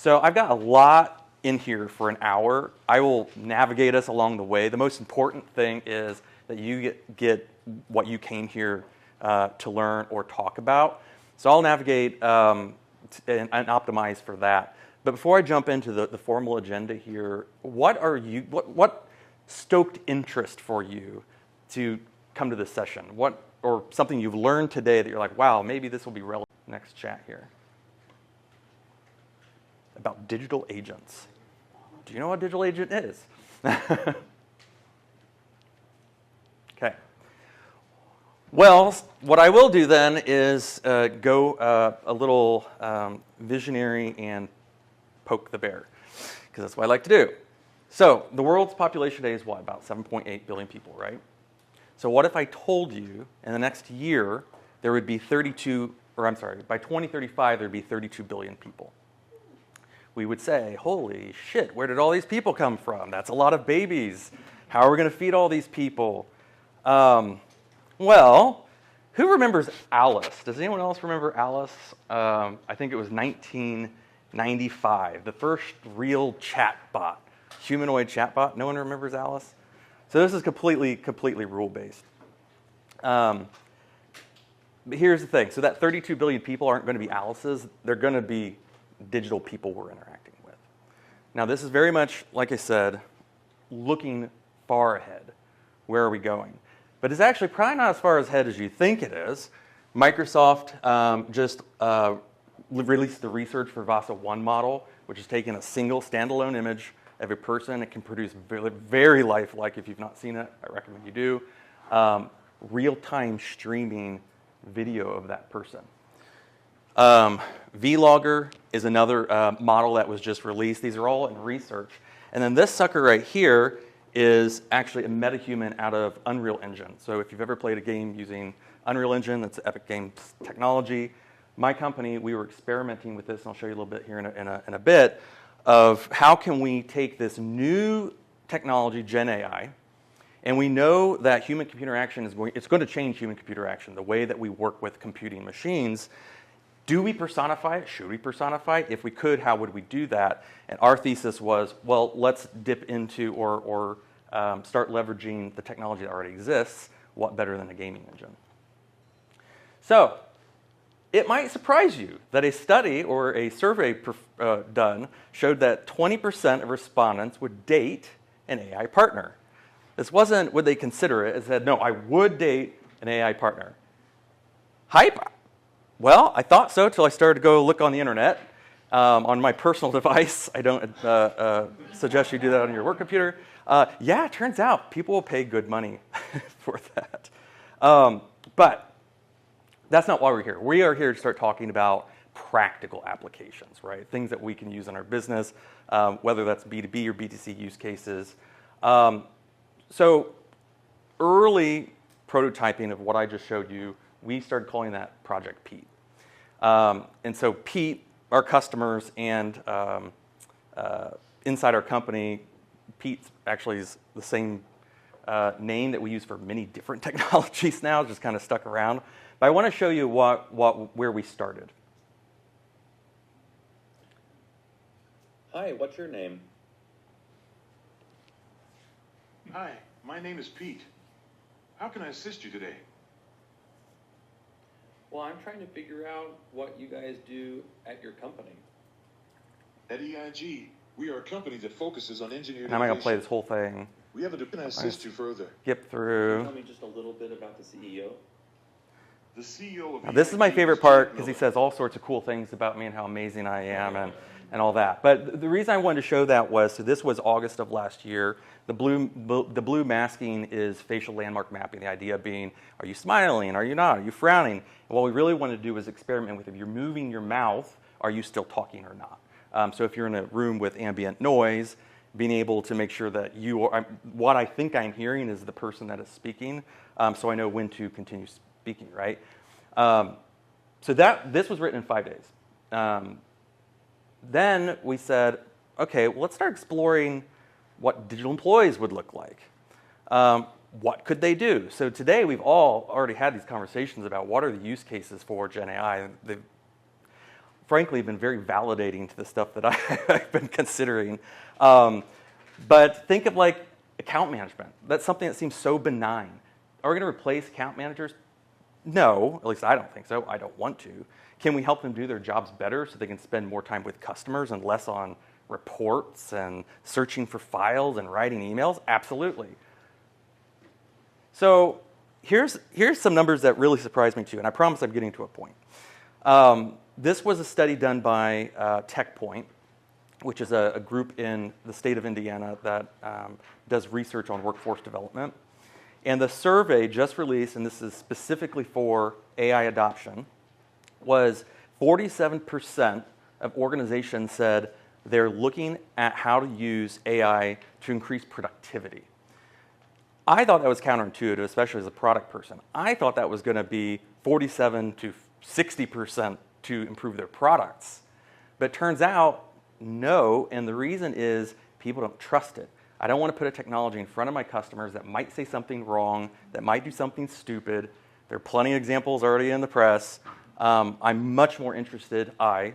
So I've got a lot in here for an hour. I will navigate us along the way. The most important thing is that you get what you came here to learn or talk about. So I'll navigate and optimize for that. But before I jump into the formal agenda here, what stoked interest for you to come to this session? Or something you've learned today that you're like, wow, maybe this will be relevant. Next chat here. About digital agents. Do you know what a digital agent is? Okay. Well, what I will do then is go a little visionary and poke the bear, because that's what I like to do. So the world's population today is what? About 7.8 billion people, right? So what if I told you in the next year there would be by 2035 there'd be 32 billion people? We would say, holy shit, where did all these people come from? That's a lot of babies. How are we going to feed all these people? Well, who remembers Alice? Does anyone else remember Alice? I think it was 1995, the first real chatbot, humanoid chatbot. No one remembers Alice? So this is completely rule-based. But here's the thing. So that 32 billion people aren't going to be Alice's. They're going to be digital people we're interacting with. Now, this is very much, like I said, looking far ahead. Where are we going? But it's actually probably not as far ahead as you think it is. Microsoft just released the research for Vasa 1 model, which is taking a single standalone image of a person. It can produce very lifelike. If you've not seen it, I recommend you do. Real-time streaming video of that person. Vlogger is another model that was just released. These are all in research. And then this sucker right here is actually a metahuman out of Unreal Engine. So if you've ever played a game using Unreal Engine, that's Epic Games technology. My company, we were experimenting with this, and I'll show you a little bit here in a bit, of how can we take this new technology, Gen AI, and we know that human-computer action it's going to change human-computer action, the way that we work with computing machines. Do we personify it? Should we personify it? If we could, how would we do that? And our thesis was, well, let's dip into or start leveraging the technology that already exists. What better than a gaming engine? So it might surprise you that a study or a survey done showed that 20% of respondents would date an AI partner. This wasn't would they consider it. It said, no, I would date an AI partner. Hype? Well, I thought so till I started to go look on the internet on my personal device. I don't suggest you do that on your work computer. Yeah, it turns out people will pay good money for that. But that's not why we're here. We are here to start talking about practical applications, right? Things that we can use in our business, whether that's B2B or B2C use cases. So early prototyping of what I just showed you, we started calling that Project Pete. And so Pete, our customers, and inside our company, Pete actually is the same name that we use for many different technologies now, just kind of stuck around. But I want to show you where we started. Hi, what's your name? Hi, my name is Pete. How can I assist you today? Well, I'm trying to figure out what you guys do at your company. At EIG, we are a company that focuses on engineering. And I'm going to play this whole thing. We have can assist you further. Skip Can through. you tell me just a little bit about the CEO? The CEO of Now, this is my favorite part because he says all sorts of cool things about me and how amazing I am and all that. But the reason I wanted to show that was, so this was August of last year. The blue masking is facial landmark mapping, the idea being, are you smiling? Are you not? Are you frowning? And what we really wanted to do was experiment with, if you're moving your mouth, are you still talking or not? So if you're in a room with ambient noise, being able to make sure that what I think I'm hearing is the person that is speaking, so I know when to continue speaking, right? So this was written in 5 days. Then we said, okay, well, let's start exploring what digital employees would look like. What could they do? So today we've all already had these conversations about what are the use cases for Gen AI. frankly been very validating to the stuff that I've been considering. But think of like account management. That's something that seems so benign. Are we going to replace account managers? No, at least I don't think so. I don't want to. Can we help them do their jobs better so they can spend more time with customers and less on reports and searching for files and writing emails? Absolutely. So here's some numbers that really surprised me too, and I promise I'm getting to a point. This was a study done by TechPoint, which is a group in the state of Indiana that does research on workforce development. And the survey just released, and this is specifically for AI adoption, was 47% of organizations said they're looking at how to use AI to increase productivity. I thought that was counterintuitive, especially as a product person. I thought that was going to be 47 to 60% to improve their products. But it turns out, no, and the reason is people don't trust it. I don't want to put a technology in front of my customers that might say something wrong, that might do something stupid. There are plenty of examples already in the press. I'm much more interested, the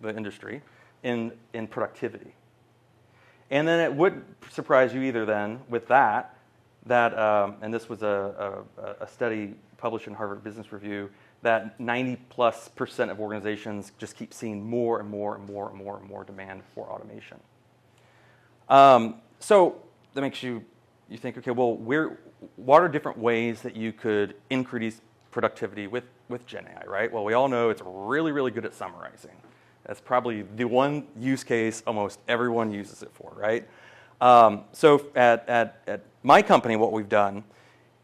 industry, in productivity. And then it would surprise you either then with that and this was a study published in Harvard Business Review, that 90+% of organizations just keep seeing more and more and more and more and more demand for automation. So that makes you think, okay, well, what are different ways that you could increase productivity with Gen AI, right? Well, we all know it's really, really good at summarizing. That's probably the one use case almost everyone uses it for, right? So at my company, what we've done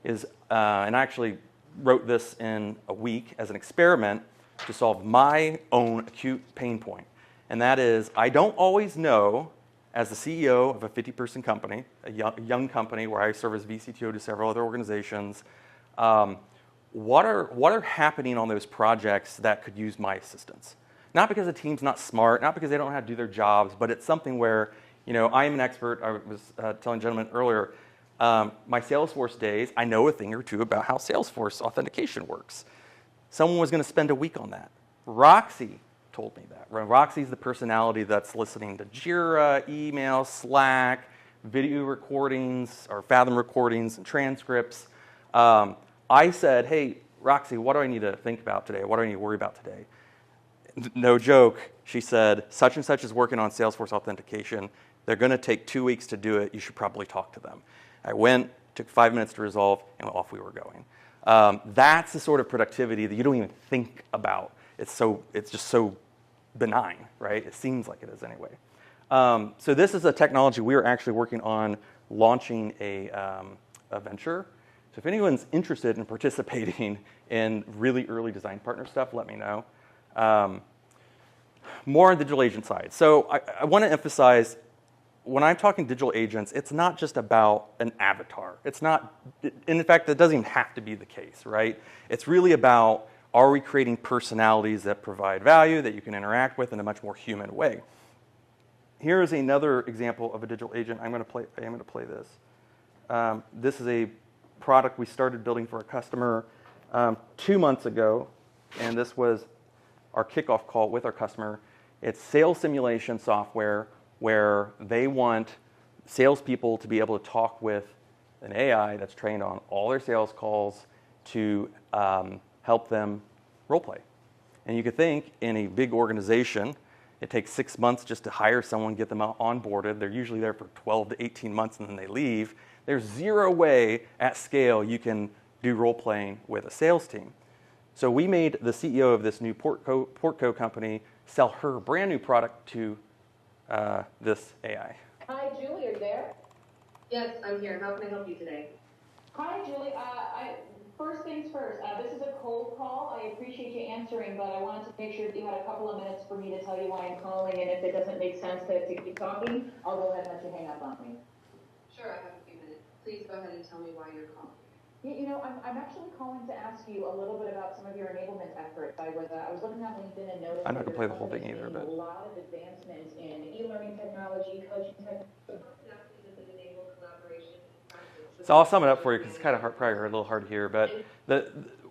is, and I actually wrote this in a week as an experiment to solve my own acute pain point. And that is, I don't always know, as the CEO of a 50-person company, a young company where I serve as VCTO to several other organizations, what are happening on those projects that could use my assistance? Not because the team's not smart, not because they don't know how to do their jobs, but it's something where, I am an expert. I was telling gentlemen earlier, my Salesforce days, I know a thing or two about how Salesforce authentication works. Someone was going to spend a week on that. Roxy told me that. Roxy's the personality that's listening to Jira, email, Slack, video recordings, or Fathom recordings and transcripts. I said, hey, Roxy, what do I need to think about today? What do I need to worry about today? No joke. She said, such and such is working on Salesforce authentication. They're going to take 2 weeks to do it. You should probably talk to them. I went, took 5 minutes to resolve, and off we were going. That's the sort of productivity that you don't even think about. It's just so benign, right? It seems like it is anyway. So this is a technology we are actually working on launching a venture. So if anyone's interested in participating in really early design partner stuff, let me know. More on the digital agent side. So I want to emphasize, when I'm talking digital agents, it's not just about an avatar. It's not, in fact, that doesn't even have to be the case, right? It's really about, are we creating personalities that provide value, that you can interact with in a much more human way? Here is another example of a digital agent. I am going to play this. This is a product we started building for a customer 2 months ago, and this was our kickoff call with our customer. It's sales simulation software where they want salespeople to be able to talk with an AI that's trained on all their sales calls to help them role play. And you could think, in a big organization, it takes 6 months just to hire someone, get them onboarded. They're usually there for 12 to 18 months, and then they leave. There's zero way at scale you can do role playing with a sales team. So we made the CEO of this new Portco company sell her brand new product to this AI. Hi, Julie, are you there? Yes, I'm here. How can I help you today? Hi, Julie. First things first, this is a cold call. I appreciate you answering, but I wanted to make sure that you had a couple of minutes for me to tell you why I'm calling, and if it doesn't make sense to keep talking, I'll go ahead and let you hang up on me. Sure, I have a few minutes. Please go ahead and tell me why you're calling. I'm actually calling to ask you a little bit about some of your enablement efforts. I was looking on LinkedIn and noticed I'm not that going to play your the whole thing company's either, making but a lot of advancements in e-learning technology, coaching technology. Exactly does it enable collaboration and practice? so I'll sum it up for you because it's kind of probably a little hard to hear. But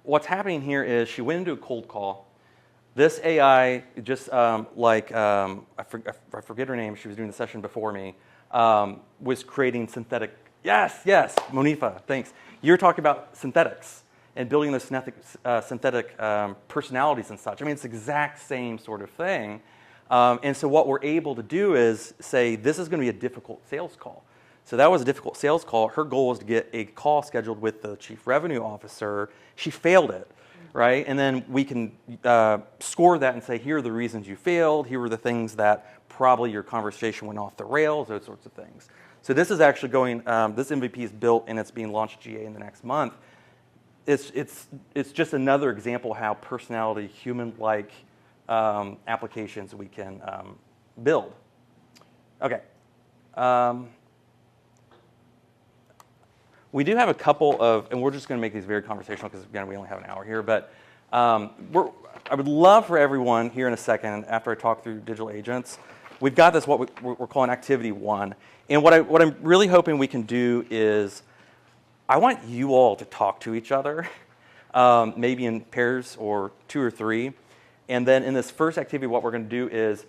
what's happening here is she went into a cold call. This AI, just I forget her name, she was doing the session before me, was creating synthetic, yes, Monifa, thanks. You're talking about synthetics and building those synthetic personalities and such. I mean, it's the exact same sort of thing. And so what we're able to do is say, this is going to be a difficult sales call. So that was a difficult sales call. Her goal was to get a call scheduled with the chief revenue officer. She failed it, right? And then we can score that and say, here are the reasons you failed. Here were the things that probably your conversation went off the rails, those sorts of things. So this is actually going, this MVP is built and it's being launched GA in the next month. It's just another example of how personality, human-like applications we can build. Okay. We do have a couple of, and we're just going to make these very conversational because, again, we only have an hour here, but I would love for everyone here in a second, after I talk through digital agents, we've got this, what we're calling Activity 1. And what I'm really hoping we can do is, I want you all to talk to each other, maybe in pairs or 2 or 3. And then in this first activity, what we're going to do is,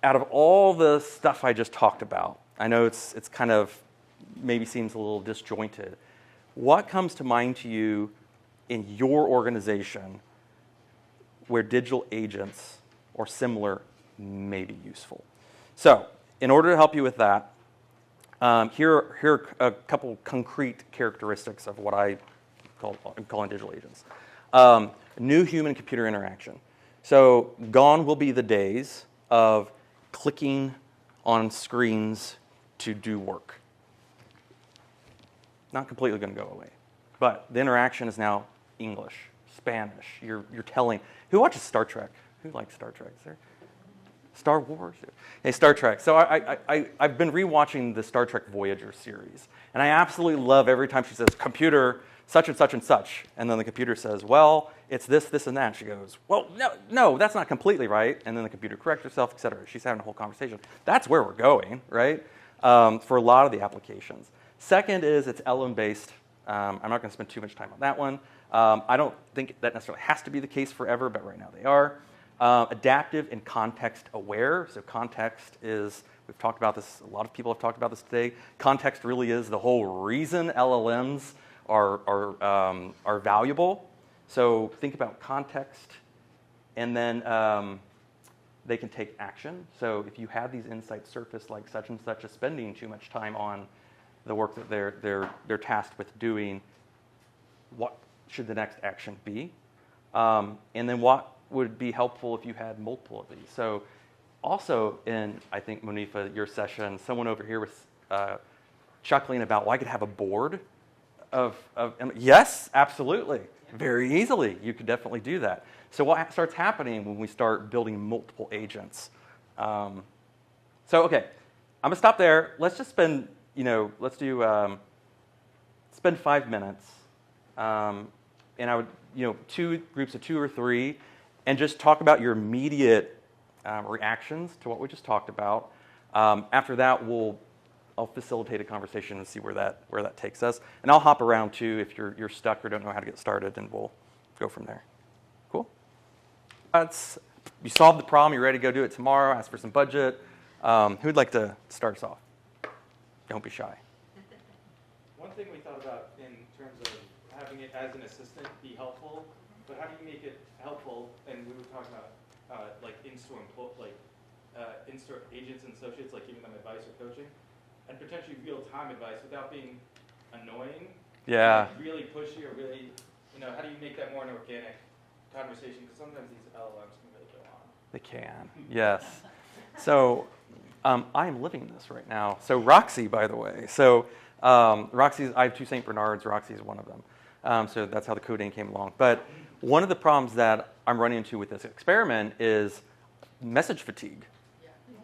out of all the stuff I just talked about, I know it's kind of maybe seems a little disjointed. What comes to mind to you in your organization where digital agents or similar may be useful? So, in order to help you with that, here are a couple concrete characteristics of what I'm calling digital agents. New human-computer interaction. So gone will be the days of clicking on screens to do work. Not completely going to go away. But the interaction is now English, Spanish. You're telling. Who watches Star Trek? Who likes Star Trek? Is there? Star Wars? Hey, Star Trek. So I've been rewatching the Star Trek Voyager series. And I absolutely love every time she says, computer, such and such and such. And then the computer says, well, it's this, this, and that. She goes, well, no, that's not completely right. And then the computer corrects herself, et cetera. She's having a whole conversation. That's where we're going, right? For a lot of the applications. Second is it's LM-based. I'm not going to spend too much time on that one. I don't think that necessarily has to be the case forever, but right now they are. Adaptive and context aware. So context is, we've talked about this, a lot of people have talked about this today. Context really is the whole reason LLMs are valuable. So think about context, and then they can take action. So if you have these insights surface like such and such is spending too much time on the work that they're tasked with doing, what should the next action be? And then what would be helpful if you had multiple of these? So also in, I think, Monifa, your session, someone over here was chuckling about, well, I could have a board of yes, absolutely. Very easily. You could definitely do that. So what starts happening when we start building multiple agents? So, okay, I'm going to stop there. Let's just spend, let's do, spend 5 minutes. And I would, 2 groups of 2 or 3, and just talk about your immediate reactions to what we just talked about. After that, I'll facilitate a conversation and see where that takes us. And I'll hop around too if you're stuck or don't know how to get started, and we'll go from there. Cool? You solved the problem. You're ready to go do it tomorrow. Ask for some budget. Who'd like to start us off? Don't be shy. One thing we thought about in terms of having it as an assistant be helpful, but how do you make it helpful? And we were talking about in-store agents and associates, like giving them advice or coaching, and potentially real-time advice without being annoying. Yeah. Like really pushy or really, how do you make that more an organic conversation? Because sometimes these LLMs can really go on. They can, yes. So I am living this right now. So Roxy, by the way. So Roxy's, I have 2 St. Bernards. Roxy is one of them. So that's how the coding came along. But one of the problems that I'm running into with this experiment is message fatigue.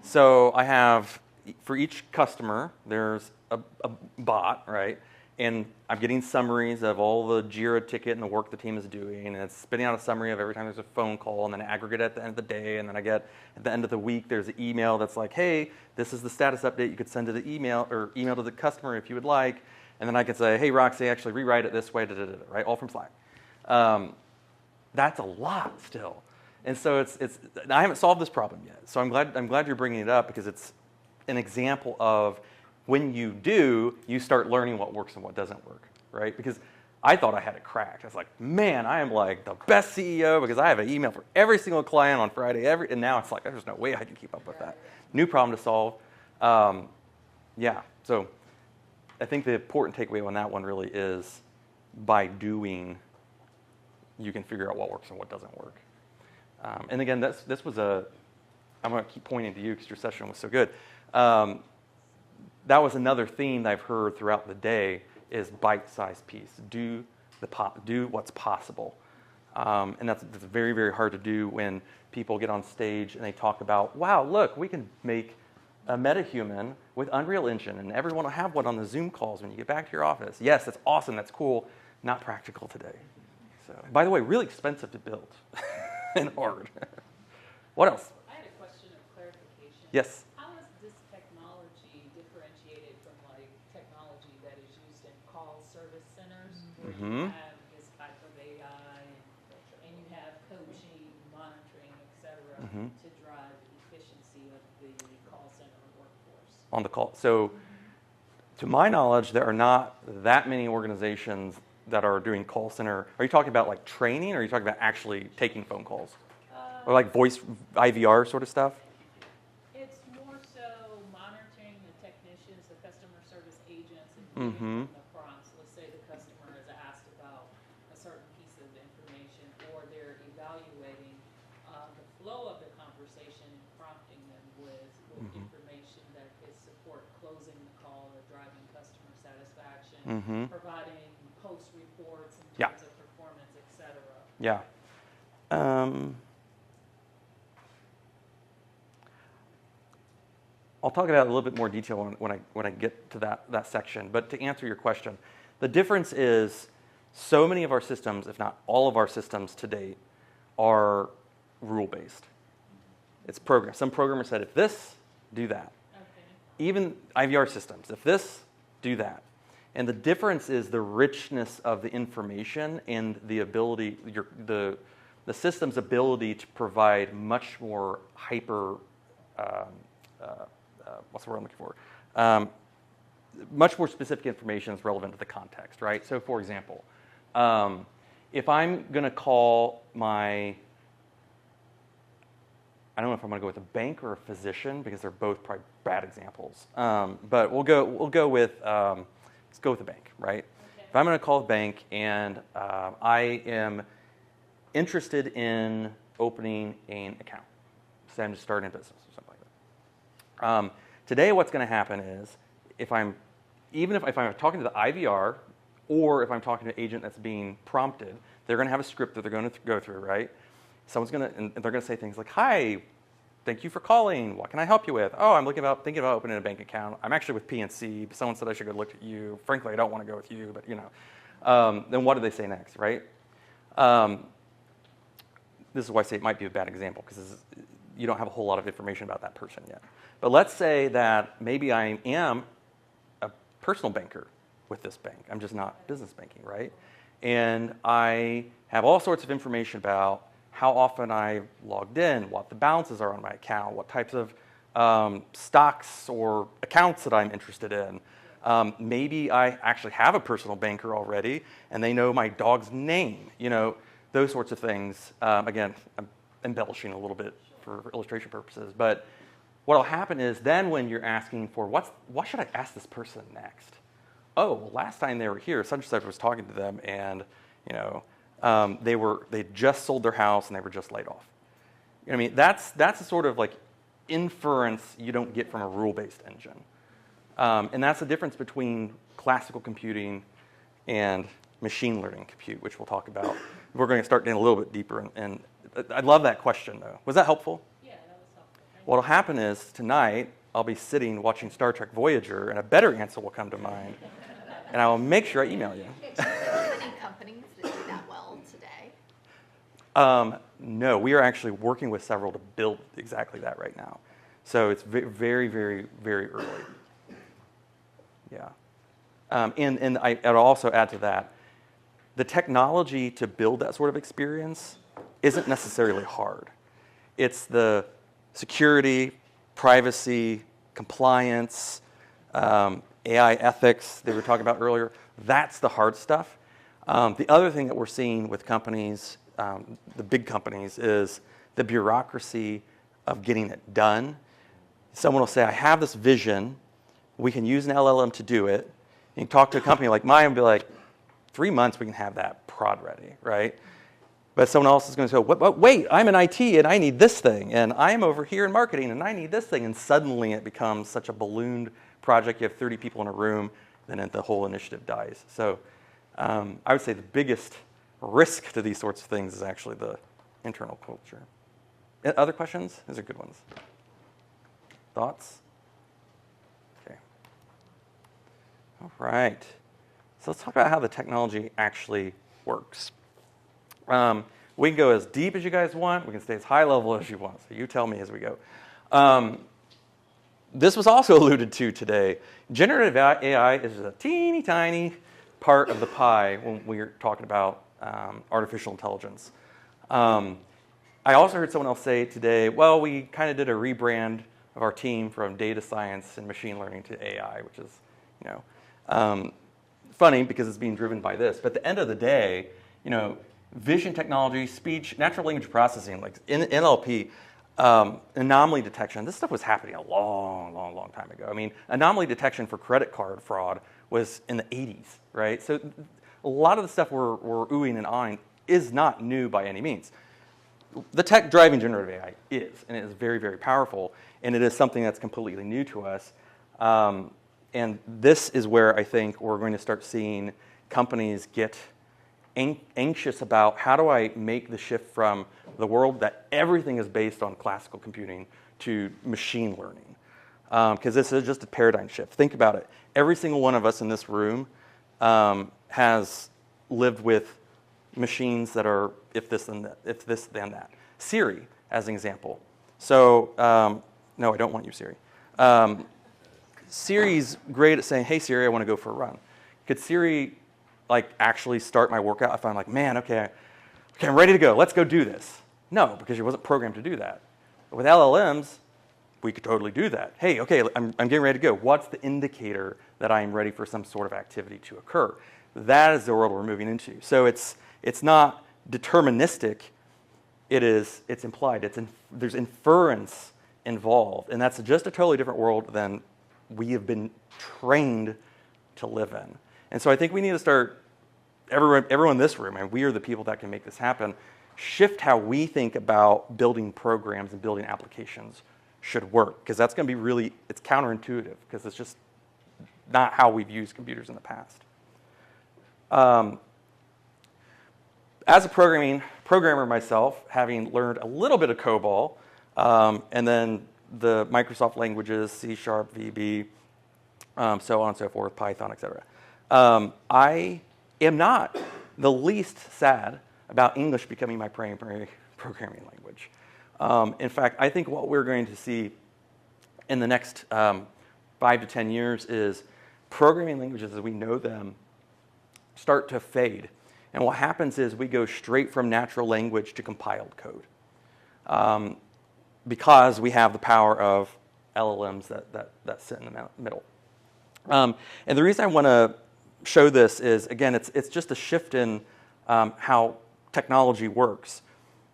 So I have, for each customer, there's a bot, right? And I'm getting summaries of all the JIRA ticket and the work the team is doing, and it's spitting out a summary of every time there's a phone call, and then aggregate at the end of the day, and then I get, at the end of the week, there's an email that's like, hey, this is the status update. You could send to the email, or email to the customer if you would like, and then I could say, hey, Roxy, actually rewrite it this way, right? All from Slack. That's a lot still. And so I haven't solved this problem yet. So I'm glad you're bringing it up because it's an example of when you do, you start learning what works and what doesn't work, right? Because I thought I had it cracked. I was like, man, I am like the best CEO because I have an email for every single client on Friday. And now it's like, there's no way I can keep up with that. New problem to solve. Yeah, so I think the important takeaway on that one really is by doing, you can figure out what works and what doesn't work. And again, this was I'm going to keep pointing to you because your session was so good. That was another theme that I've heard throughout the day is bite-sized piece. Do what's possible. And that's very, very hard to do when people get on stage and they talk about, wow, look, we can make a metahuman with Unreal Engine, and everyone will have one on the Zoom calls when you get back to your office. Yes, that's awesome, that's cool. Not practical today. So, by the way, really expensive to build and hard. What else? I had a question of clarification. Yes. How is this technology differentiated from like technology that is used in call service centers where you have this type of AI and you have coaching, monitoring, et cetera, to drive efficiency of the call center workforce? On the call. So, to my knowledge, there are not that many organizations that are doing call center. Are you talking about like training, or are you talking about actually taking phone calls? Or like voice IVR sort of stuff? It's more so monitoring the technicians, the customer service agents, and giving them the prompts. Let's say the customer is asked about a certain piece of information, or they're evaluating the flow of the conversation and prompting them with information that could support closing the call or driving customer satisfaction, providing post reports in terms of performance, et cetera. Yeah. I'll talk about it in a little bit more detail when I get to that section. But to answer your question, the difference is so many of our systems, if not all of our systems to date, are rule-based. It's program. Some programmer said, if this, do that. Okay. Even IVR systems, if this, do that. And the difference is the richness of the information and the ability, the system's ability to provide much more hyper, what's the word I'm looking for? Much more specific information that's relevant to the context, right? So for example, if I'm going to call I don't know if I'm going to go with a bank or a physician because they're both probably bad examples. But we'll go with, let's go with the bank, right? Okay. If I'm going to call a bank and I am interested in opening an account, say I'm just starting a business or something like that. Today what's going to happen is if I'm talking to the IVR or if I'm talking to an agent that's being prompted, they're going to have a script that they're going to go through, right? And they're going to say things like, hi, thank you for calling. What can I help you with? Oh, I'm thinking about opening a bank account. I'm actually with PNC. Someone said I should go look at you. Frankly, I don't want to go with you, but you know. Then what do they say next, right? This is why I say it might be a bad example because you don't have a whole lot of information about that person yet. But let's say that maybe I am a personal banker with this bank. I'm just not business banking, right? And I have all sorts of information about how often I logged in, what the balances are on my account, what types of stocks or accounts that I'm interested in. Maybe I actually have a personal banker already, and they know my dog's name. You know, those sorts of things. Again, I'm embellishing a little bit for illustration purposes, but what will happen is then when you're asking for what should I ask this person next? Oh, well, last time they were here, such and such was talking to them, and you know. They just sold their house and they were just laid off. You know what I mean? That's a sort of like inference you don't get from a rule-based engine. And that's the difference between classical computing and machine learning compute, which we'll talk about. We're going to start getting a little bit deeper. And I love that question, though. Was that helpful? Yeah, that was helpful. What'll happen is tonight I'll be sitting watching Star Trek Voyager, and a better answer will come to mind. And I will make sure I email you. Any companies that do that well today? No, we are actually working with several to build exactly that right now. So it's very, very, very early. Yeah. And I'd also add to that, the technology to build that sort of experience isn't necessarily hard. It's the security, privacy, compliance, AI ethics they were talking about earlier. That's the hard stuff. The other thing that we're seeing with companies, the big companies, is the bureaucracy of getting it done. Someone will say, I have this vision. We can use an LLM to do it. You can talk to a company like mine and be like, 3 months we can have that prod ready, right? But someone else is going to say, wait, I'm in IT and I need this thing. And I'm over here in marketing and I need this thing. And suddenly it becomes such a ballooned project. You have 30 people in a room, then the whole initiative dies. So I would say the biggest risk to these sorts of things is actually the internal culture. Other questions? These are good ones. Thoughts? Okay. All right. So let's talk about how the technology actually works. We can go as deep as you guys want. We can stay as high level as you want. So you tell me as we go. This was also alluded to today. Generative AI is a teeny tiny part of the pie when we're talking about artificial intelligence. I also heard someone else say today, well, we kind of did a rebrand of our team from data science and machine learning to AI, which is, funny because it's being driven by this. But at the end of the day, vision technology, speech, natural language processing, like in NLP, anomaly detection, this stuff was happening a long time ago. I mean, anomaly detection for credit card fraud was in the 80s, right? So a lot of the stuff we're oohing and ahhing is not new by any means. The tech driving generative AI is, and it is very, very powerful, and it is something that's completely new to us. And this is where I think we're going to start seeing companies get anxious about how do I make the shift from the world that everything is based on classical computing to machine learning. Because this is just a paradigm shift. Think about it. Every single one of us in this room has lived with machines that are if this then that. Siri, as an example. So, no, I don't want you, Siri. Siri's great at saying, hey, Siri, I want to go for a run. Could Siri actually start my workout if I'm like, man, okay, I'm ready to go. Let's go do this. No, because she wasn't programmed to do that. But with LLMs, we could totally do that. Hey, okay, I'm getting ready to go. What's the indicator that I'm ready for some sort of activity to occur? That is the world we're moving into. So it's not deterministic. It's implied. There's inference involved, and that's just a totally different world than we have been trained to live in. And so I think we need to start, everyone in this room, and we are the people that can make this happen, shift how we think about building programs and building applications should work. Because that's going to be it's counterintuitive, because it's just not how we've used computers in the past. As a programmer myself, having learned a little bit of COBOL, and then the Microsoft languages, C#, VB, so on and so forth, Python, etc. I am not the least sad about English becoming my primary programming language. In fact, I think what we're going to see in the next 5 to 10 years is programming languages as we know them start to fade. And what happens is we go straight from natural language to compiled code because we have the power of LLMs that sit in the middle. And the reason I want to show this is, again, it's just a shift in how technology works.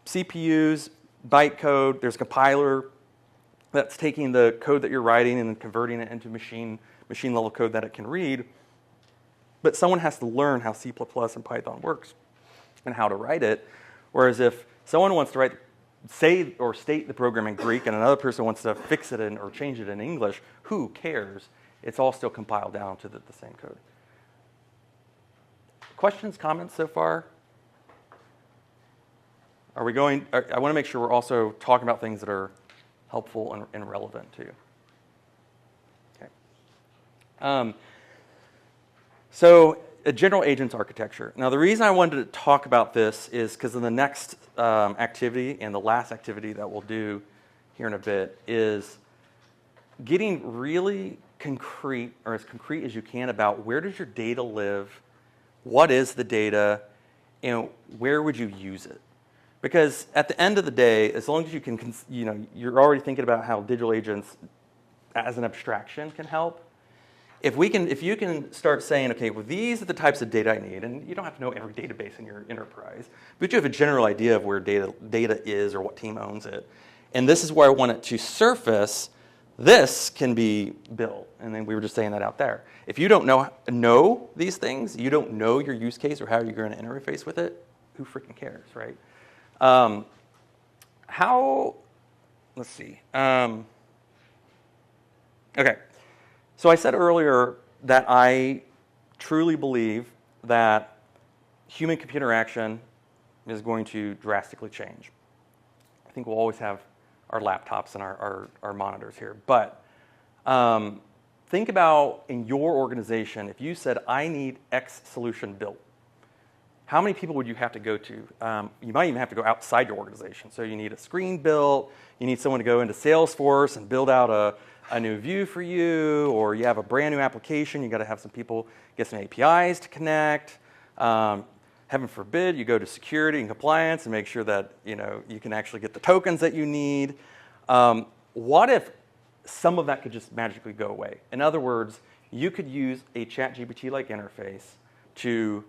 CPUs, bytecode, there's a compiler that's taking the code that you're writing and converting it into machine level code that it can read. But someone has to learn how C++ and Python works and how to write it. Whereas if someone wants to state the program in Greek and another person wants to fix it or change it in English, who cares? It's all still compiled down to the same code. Questions, comments so far? I want to make sure we're also talking about things that are helpful and relevant too. Okay. So a general agents architecture. Now the reason I wanted to talk about this is because in the next activity and the last activity that we'll do here in a bit is getting really concrete, or as concrete as you can, about where does your data live, what is the data, and where would you use it? Because at the end of the day, as long as you can, you're already thinking about how digital agents as an abstraction can help. If you can start saying, okay, well, these are the types of data I need, and you don't have to know every database in your enterprise, but you have a general idea of where data is or what team owns it, and this is where I want it to surface, this can be built. And then we were just saying that out there. If you don't know these things, you don't know your use case or how you're going to interface with it, who freaking cares, right? Let's see. Okay. So I said earlier that I truly believe that human-computer interaction is going to drastically change. I think we'll always have our laptops and our monitors here. But think about in your organization, if you said, I need X solution built, how many people would you have to go to? You might even have to go outside your organization. So you need a screen built, you need someone to go into Salesforce and build out a new view for you, or you have a brand new application, you got to have some people get some APIs to connect. Heaven forbid, you go to security and compliance and make sure that you can actually get the tokens that you need. What if some of that could just magically go away? In other words, you could use a ChatGPT-like interface to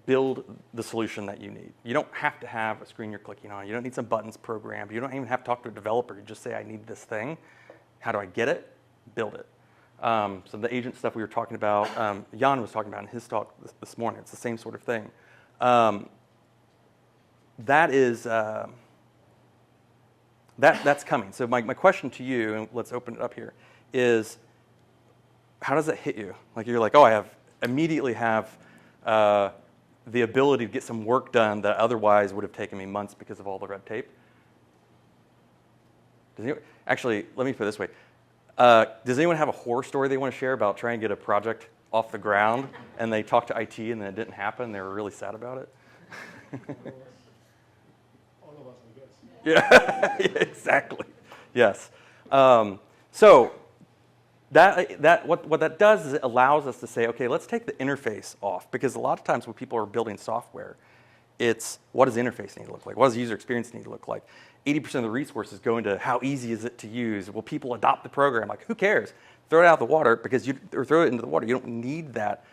build the solution that you need. You don't have to have a screen you're clicking on. You don't need some buttons programmed. You don't even have to talk to a developer. You just say, I need this thing. How do I get it? Build it. So the agent stuff we were talking about, Jan was talking about in his talk this morning. It's the same sort of thing. That's coming. So my question to you, and let's open it up here, is how does that hit you? Like you're like, oh, I immediately have the ability to get some work done that otherwise would have taken me months because of all the red tape. Actually, let me put it this way. Does anyone have a horror story they want to share about trying to get a project off the ground and they talked to IT and then it didn't happen? They were really sad about it. All of us, I guess. Yeah, exactly. Yes. So what that does is it allows us to say, okay, let's take the interface off, because a lot of times when people are building software, it's what does the interface need to look like? What does the user experience need to look like? 80% of the resources go into how easy is it to use? Will people adopt the program? Like, who cares? Throw it out of the water or throw it into the water. You don't need that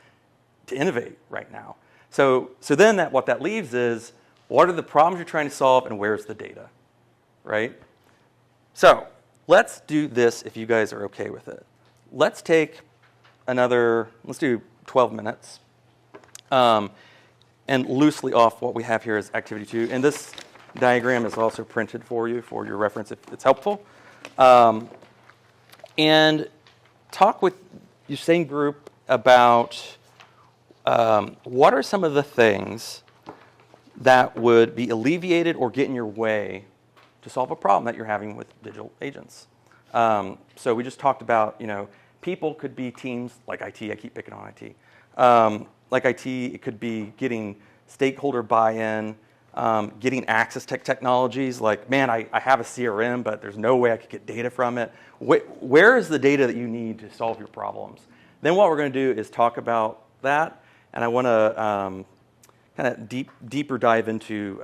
to innovate right now. So then what that leaves is, what are the problems you're trying to solve and where's the data, right? So let's do this if you guys are okay with it. Let's do 12 minutes. And loosely off what we have here is activity 2. And this diagram is also printed for you for your reference if it's helpful. And talk with your same group about what are some of the things that would be alleviated or get in your way to solve a problem that you're having with digital agents. So we just talked about, people could be teams like IT. I keep picking on IT. Like IT, it could be getting stakeholder buy-in, getting access to technologies. Like, man, I have a CRM, but there's no way I could get data from it. Where is the data that you need to solve your problems? Then what we're going to do is talk about that, and I want to kind of deeper dive into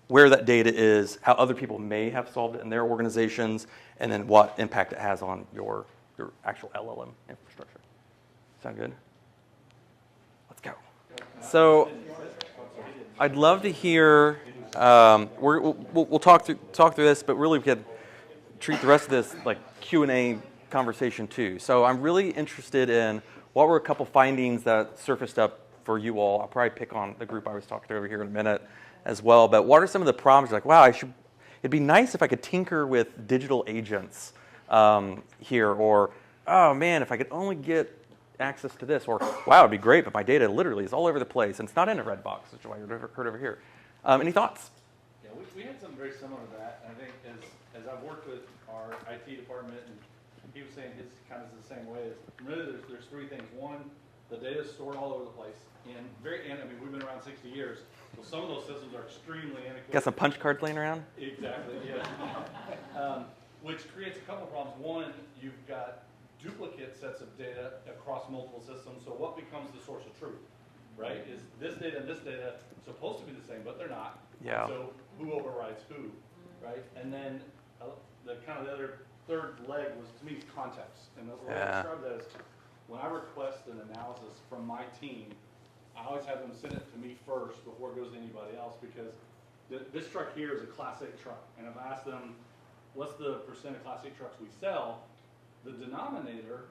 where that data is, how other people may have solved it in their organizations, and then what impact it has on your actual LLM infrastructure. Sound good? Let's go. So I'd love to hear. We'll talk through this, but really we could treat the rest of this like Q&A conversation too. So I'm really interested in what were a couple findings that surfaced up for you all. I'll probably pick on the group I was talking to over here in a minute as well. But what are some of the problems? You're like, wow, it'd be nice if I could tinker with digital agents here, or oh man, if I could only get access to this, or wow, it'd be great, but my data literally is all over the place and it's not in a red box, which is why you heard over here. Any thoughts? Yeah, we had something very similar to that. And I think as I've worked with our IT department, and he was saying his kind of is the same way. Really, there's three things. One, the data is stored all over the place, and I mean, we've been around 60 years, so some of those systems are extremely antiquated. Got some punch cards laying around? Exactly, yeah. Which creates a couple of problems. One, you've got duplicate sets of data across multiple systems, so what becomes the source of truth? right? Is this data and this data supposed to be the same, but they're not. Yeah. So who overrides who, right? And then the other third leg was, to me, context. And the way I describe that is, when I request an analysis from my team, I always have them send it to me first before it goes to anybody else, because this truck here is a Class 8 truck. And I've asked them, what's the percent of Class 8 trucks we sell? The denominator,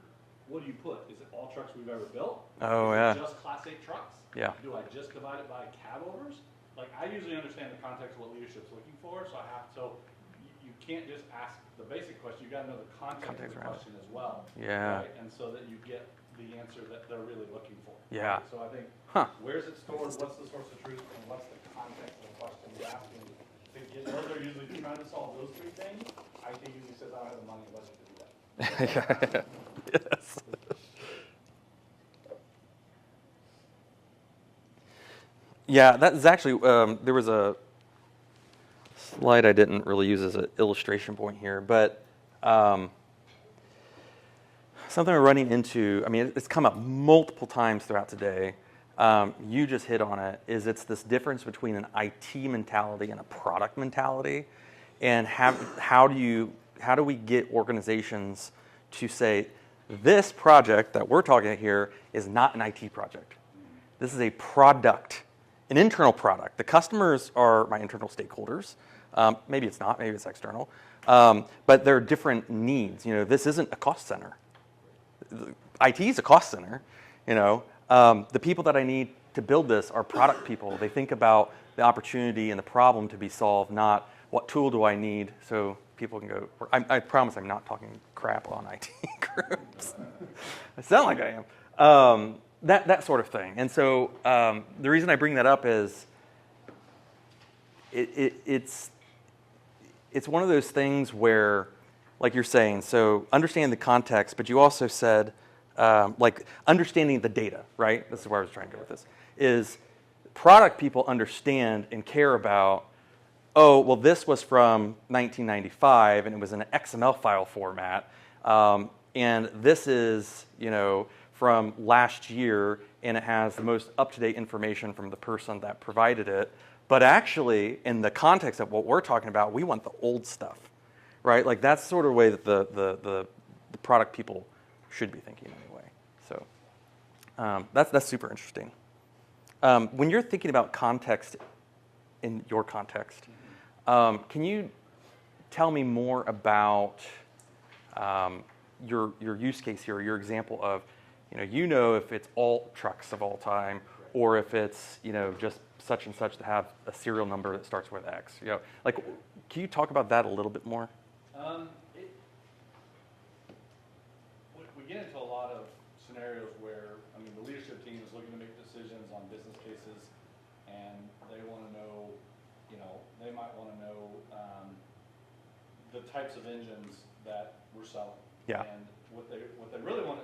what do you put? Is it all trucks we've ever built? Oh, is yeah. it just Class 8 trucks? Yeah. Do I just divide it by cab overs? Like, I usually understand the context of what leadership's looking for, so you can't just ask the basic question. You got to know the context of the around it. question as well. Yeah. Right? And so that you get the answer that they're really looking for. Yeah. So I think, where's it stored? What's the source of truth? And what's the context of the question you're asking? Those are usually trying to solve those three things. IT usually says, I don't have the money and budget to do that. Yes. Yeah, that is actually, there was a slide I didn't really use as an illustration point here, but something we're running into, I mean, it's come up multiple times throughout today. You just hit on it, is it's this difference between an IT mentality and a product mentality. And how do we get organizations to say, this project that we're talking about here is not an IT project. This is a product, an internal product. The customers are my internal stakeholders. Maybe it's not, maybe it's external. But there are different needs. You know, this isn't a cost center. IT is a cost center. You know, the people that I need to build this are product people. They think about the opportunity and the problem to be solved, not what tool do I need so people can go. I promise I'm not talking crap on IT groups. I sound like I am. That sort of thing. And so the reason I bring that up is it's one of those things where, like you're saying, so understand the context, but you also said, like understanding the data, right? This is where I was trying to go with this, is product people understand and care about, oh, well, this was from 1995 and it was in an XML file format. And this is, you know, from last year and it has the most up-to-date information from the person that provided it. But actually, in the context of what we're talking about, we want the old stuff, right? Like that's sort of the way that the product people should be thinking anyway. So that's super interesting. When you're thinking about context in your context, can you tell me more about your use case here, your example of, you know if it's all trucks of all time, or if it's just such and such to have a serial number that starts with X. Like, can you talk about that a little bit more? We get into a lot of scenarios where, the leadership team is looking to make decisions on business cases, and they want to know, they might want to know the types of engines that we're selling. Yeah. And what they really want,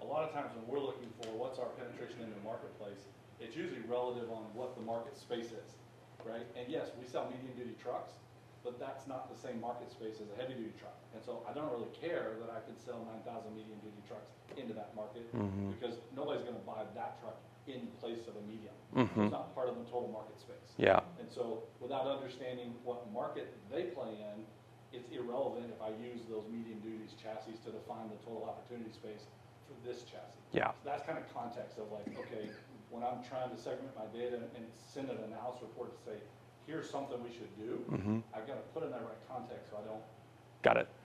a lot of times when we're looking for what's our penetration into the marketplace, it's usually relative on what the market space is, right? And yes, we sell medium-duty trucks, but that's not the same market space as a heavy-duty truck. And so I don't really care that I could sell 9,000 medium-duty trucks into that market, because nobody's going to buy that truck in place of a medium. It's not part of the total market space. Yeah. And so without understanding what market they play in, it's irrelevant if I use those medium-duty chassis to define the total opportunity space for this chassis. Yeah. So that's kind of context of like, okay, when I'm trying to segment my data and send an analysis report to say, here's something we should do, I've got to put in that right context so I don't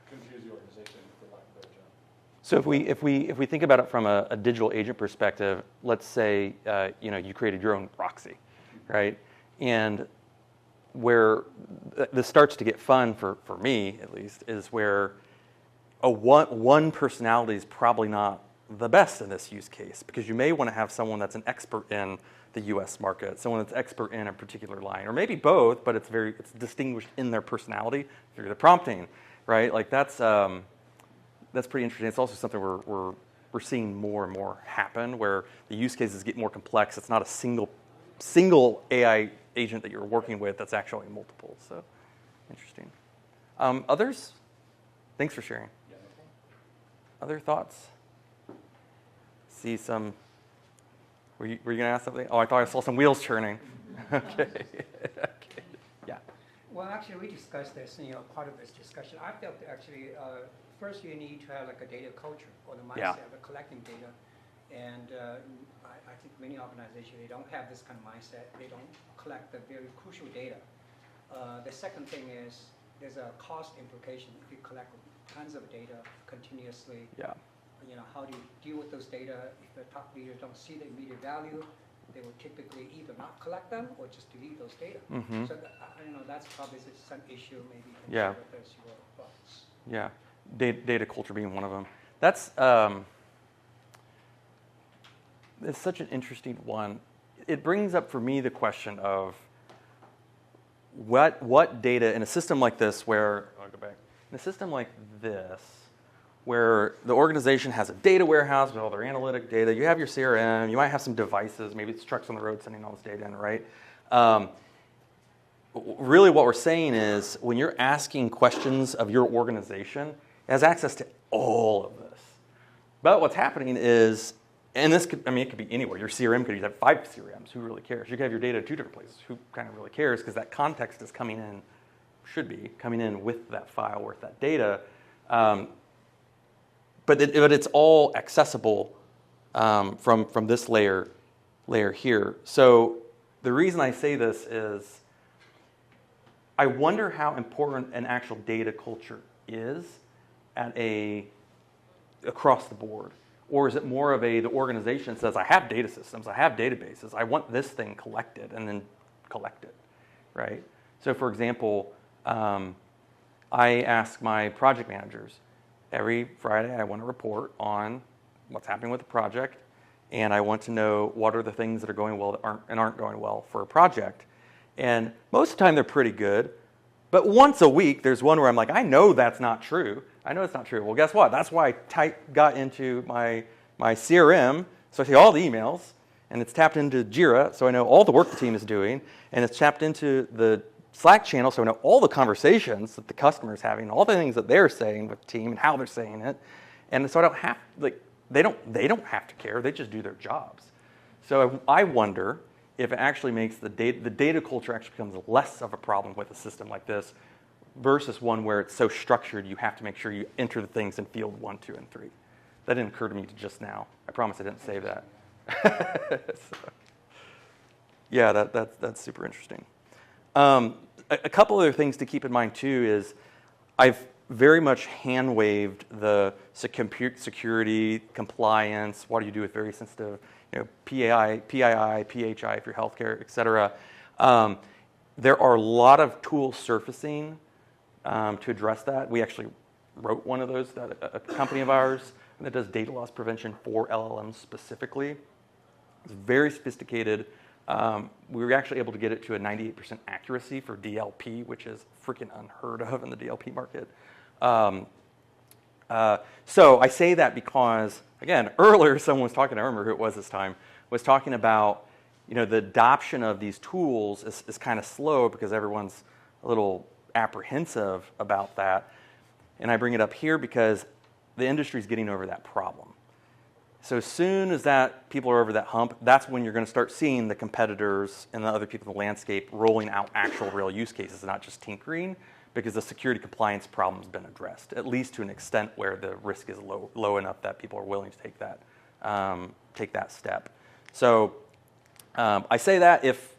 confuse the organization, for lack of a better term. So if we think about it from a digital agent perspective, let's say you created your own proxy, right? And where this starts to get fun for me at least is where one personality is probably not the best in this use case, because you may want to have someone that's an expert in the U.S. market, someone that's expert in a particular line, or maybe both, but it's distinguished in their personality through the prompting, right? Like that's pretty interesting. It's also something we're seeing more and more happen, where the use cases get more complex. It's not a single AI agent that you're working with. That's actually multiple. So interesting. Others? Thanks for sharing. Other thoughts? See some Were you going to ask something? Oh, I thought I saw some wheels turning. Okay. Okay. Yeah. Well, actually, we discussed this, part of this discussion. I felt that actually, first you need to have like a data culture or the mindset of collecting data. And I think many organizations, they don't have this kind of mindset. They don't collect the very crucial data. The second thing is there's a cost implication if you collect tons of data continuously. Yeah. How do you deal with those data? If the top leaders don't see the immediate value, they will typically either not collect them or just delete those data. Mm-hmm. So that's probably some issue maybe you can Yeah. share with us your thoughts. Yeah. Data culture being one of them. That's it's such an interesting one. It brings up for me the question of what data in a system like this where, I'll go back, in a system like this, where the organization has a data warehouse with all their analytic data, you have your CRM, you might have some devices, maybe it's trucks on the road sending all this data in, right? Really what we're saying is when you're asking questions of your organization, it has access to all of this. But what's happening is, and this could, it could be anywhere. Your CRM could have 5 CRMs. Who really cares? You could have your data at 2 different places. Who kind of really cares? Because that context is coming in, should be coming in with that file, with that data. But it's all accessible from this layer here. So the reason I say this is I wonder how important an actual data culture is across the board. Or is it more of the organization says, I have data systems, I have databases, I want this thing collected, and then collect it, right? So for example, I ask my project managers, every Friday I want to report on what's happening with the project, and I want to know what are the things that are going well that aren't going well for a project. And most of the time they're pretty good, but once a week there's one where I'm like, I know that's not true. I know it's not true. Well, guess what? That's why I got into my CRM, so I see all the emails, and it's tapped into Jira, so I know all the work the team is doing, and it's tapped into the Slack channel, so I know all the conversations that the customer is having, all the things that they're saying with the team and how they're saying it, and so I don't have they don't have to care. They just do their jobs. So I wonder if it actually makes the data culture actually becomes less of a problem with a system like this, versus one where it's so structured you have to make sure you enter the things in field 1, 2, and 3. That didn't occur to me just now. I promise I didn't save that. So, yeah, that's super interesting. A couple other things to keep in mind too is I've very much hand-waved the security, compliance, what do you do with very sensitive, PII, PHI if you're healthcare, et cetera. There are a lot of tools surfacing to address that. We actually wrote one of those, a company of ours that does data loss prevention for LLMs specifically. It's very sophisticated. We were actually able to get it to a 98% accuracy for DLP, which is freaking unheard of in the DLP market. So I say that because, again, earlier someone was talking, I remember who it was this time, was talking about the adoption of these tools is kind of slow because everyone's a little apprehensive about that. And I bring it up here because the industry's getting over that problem. So as soon as people are over that hump, that's when you're going to start seeing the competitors and the other people in the landscape rolling out actual real use cases, and not just tinkering, because the security compliance problem's been addressed, at least to an extent where the risk is low enough that people are willing to take that step. So I say that if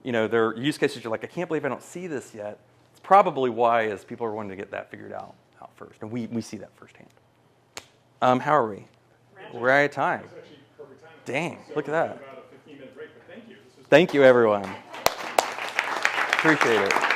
there are use cases you're like, I can't believe I don't see this yet. It's probably why is people are wanting to get that figured out first, and we see that firsthand. How are we? We're out of time. That's actually perfect timing. Dang, So look at we have that. about a 15-minute break, but thank you. This was Thank you, everyone. Appreciate it.